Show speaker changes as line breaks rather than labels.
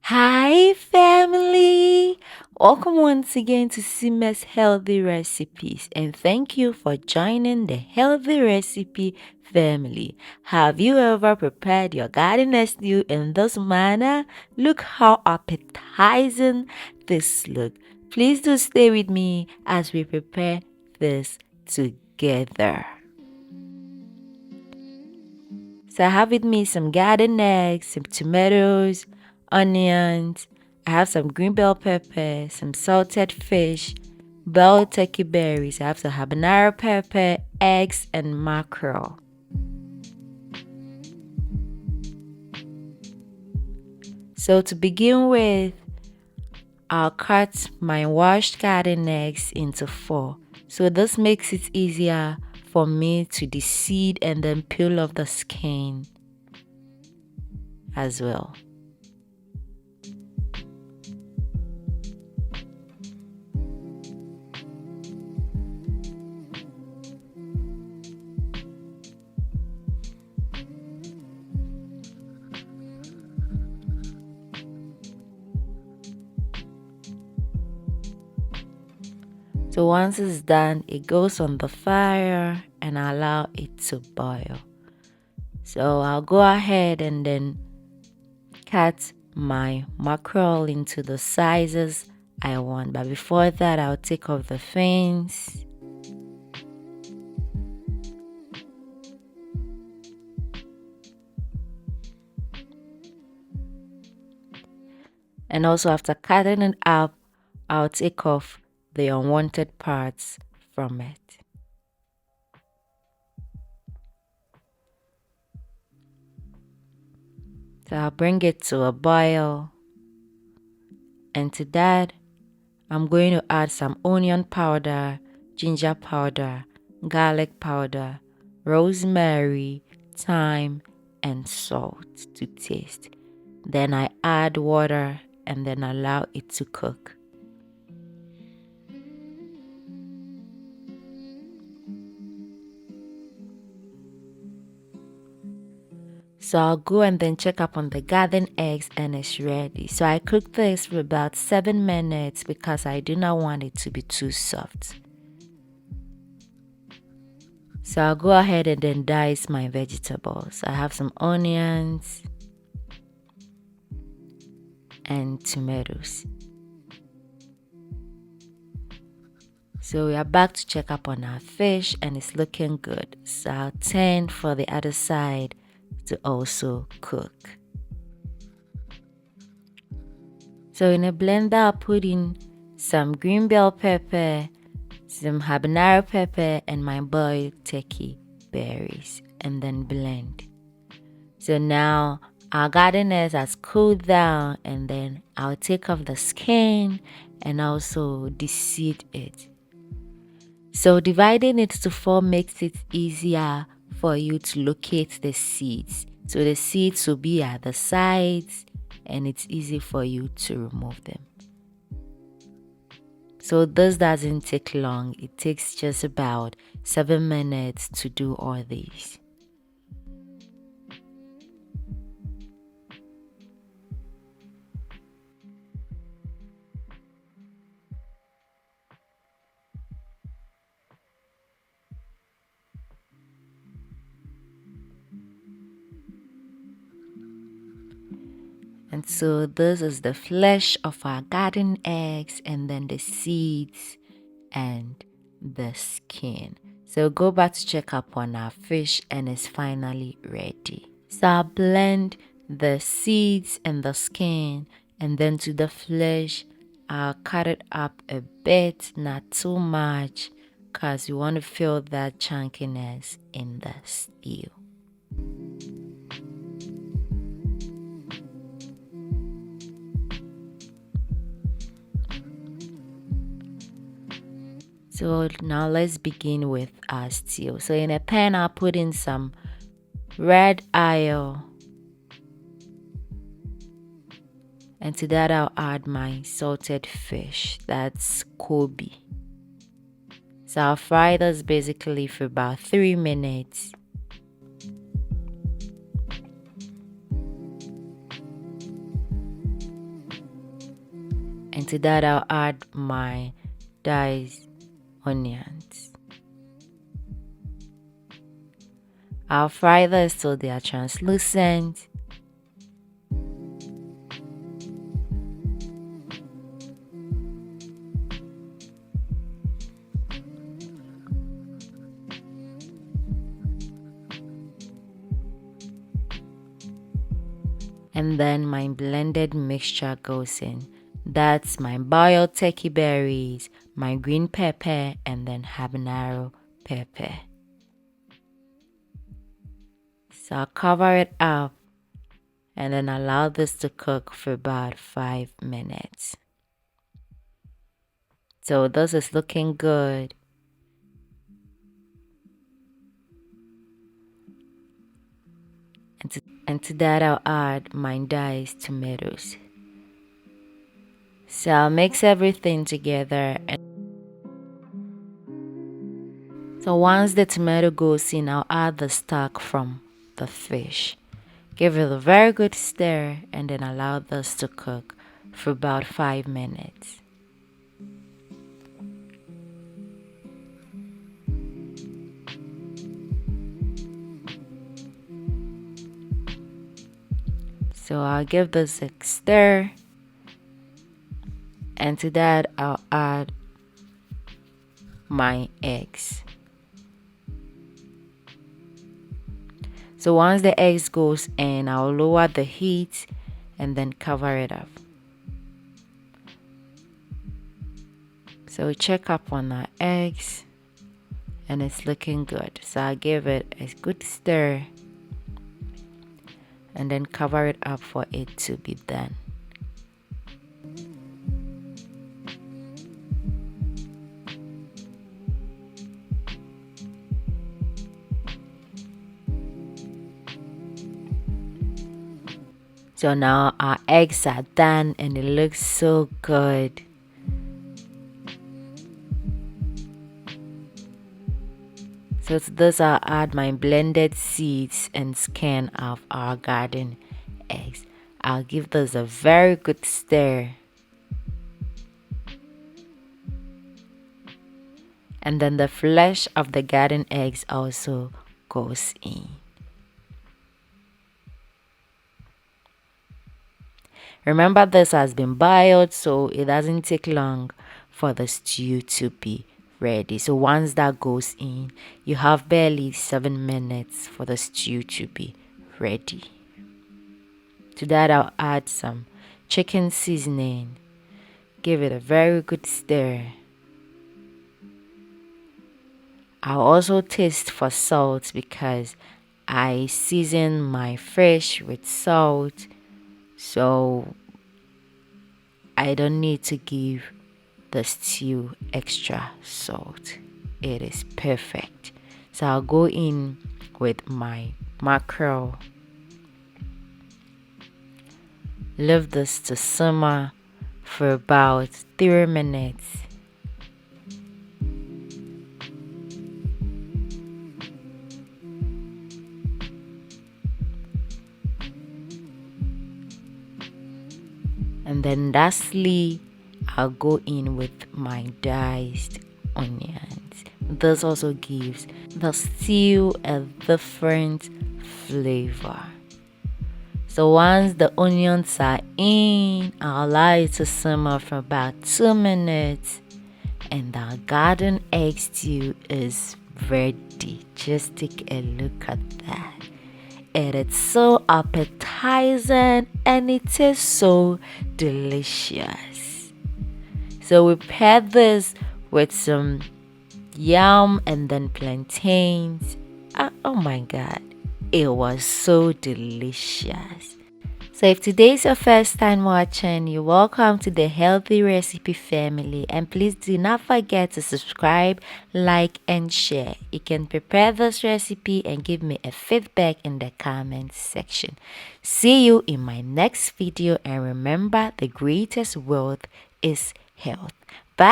Hi, family! Welcome once again to SIMA'S Healthy Recipes, and thank you for joining the Healthy Recipe family. Have you ever prepared your garden stew in this manner? Look how appetizing this looks. Please do stay with me as we prepare this together. So I have with me some garden eggs, some tomatoes, onions. I have some green bell pepper, some salted fish, bell turkey berries. I have some habanero pepper, eggs, and mackerel. So to begin with, I'll cut my washed garden eggs into 4. So this makes it easier for me to deseed and then peel off the skin as well. So once it's done, it goes on the fire and allow it to boil. So I'll go ahead and then cut my mackerel into the sizes I want. But before that, I'll take off the fins. And also after cutting it up, I'll take off the unwanted parts from it. So I'll bring it to a boil. And to that, I'm going to add some onion powder, ginger powder, garlic powder, rosemary, thyme, and salt to taste. Then I add water and then allow it to cook. So I'll go and then check up on the garden eggs and it's ready. So I cook this for about 7 minutes because I do not want it to be too soft. So I'll go ahead and then dice my vegetables. I have some onions and tomatoes. So we are back to check up on our fish and it's looking good. So I'll turn for the other side to also cook. So in a blender, I'll put in some green bell pepper, some habanero pepper, and my boiled turkey berries, and then blend. So now our garden eggs has cooled down, and then I'll take off the skin and also deseed it. So dividing it to 4 makes it easier for you to locate the seeds. So the seeds will be at the sides and it's easy for you to remove them. So this doesn't take long. It takes just about 7 minutes to do all these. And so this is the flesh of our garden eggs and then the seeds and the skin. So go back to check up on our fish and it's finally ready. So I'll blend the seeds and the skin and then to the flesh I'll cut it up a bit, not too much, because you want to feel that chunkiness in the stew. So now let's begin with our stew. So in a pan, I'll put in some red oil. And to that, I'll add my salted fish. That's Koobi. So I'll fry this basically for about 3 minutes. And to that I'll add my diced onions. I'll fry this till they are translucent. And then my blended mixture goes in. That's my boiled turkey berries, my green pepper, and then habanero pepper. So I'll cover it up and then allow this to cook for about 5 minutes. So this is looking good. And to that I'll add my diced tomatoes. So I'll mix everything together. So once the tomato goes in, I'll add the stock from the fish. Give it a very good stir and then allow this to cook for about 5 minutes. So I'll give this a stir, and to that I'll add my eggs. So once the eggs goes in, I'll lower the heat and then cover it up. So check up on our eggs and it's looking good. So I'll give it a good stir and then cover it up for it to be done. So now our eggs are done and it looks so good. So to this I'll add my blended seeds and skin of our garden eggs. I'll give this a very good stir. And then the flesh of the garden eggs also goes in. Remember, this has been boiled, so it doesn't take long for the stew to be ready. So once that goes in, you have barely 7 minutes for the stew to be ready. To that I'll add some chicken seasoning. Give it a very good stir. I'll also taste for salt because I season my fish with salt, so I don't need to give the stew extra salt. It is perfect. So I'll go in with my mackerel. Leave this to simmer for about 3 minutes. And then lastly, I'll go in with my diced onions. This also gives the stew a different flavor. So once the onions are in, I'll allow it to simmer for about 2 minutes. And our garden egg stew is ready. Just take a look at that. It is so appetizing and it is so delicious. So we paired this with some yam and then plantains. Oh my god, it was so delicious. So if today is your first time watching, you're welcome to the Healthy Recipe family, and please do not forget to subscribe, like and share. You can prepare this recipe and give me a feedback in the comments section. See you in my next video, and remember, the greatest wealth is health. Bye.